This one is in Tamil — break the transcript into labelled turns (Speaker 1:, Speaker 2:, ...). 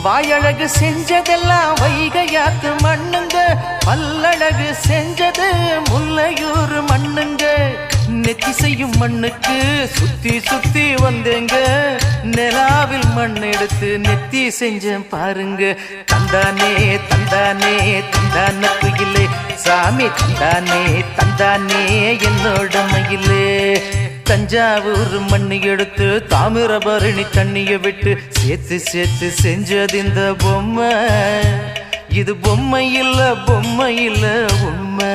Speaker 1: வாயழகு செஞ்சதெல்லாம் வைகையாத்து மண்ணுங்க, பல்லழகு செஞ்சது முல்லையூர் மண்ணுங்க. நெத்தி செய்யும் மண்ணுக்கு சுத்தி சுத்தி வந்தேங்க, நிலாவில் மண் எடுத்து நெத்தி செஞ்சேன் பாருங்க. தந்தானே தந்தானே தந்தான குயிலே சாமி, தந்தானே தந்தானே என்னோட மயிலே. தஞ்சாவூர் மண்ணு எடுத்து தாமிரபரணி தண்ணிய விட்டு சேர்த்து சேர்த்து செஞ்சது இந்த பொம்மை. இது பொம்மை இல்ல பொம்மை இல்ல உண்மை.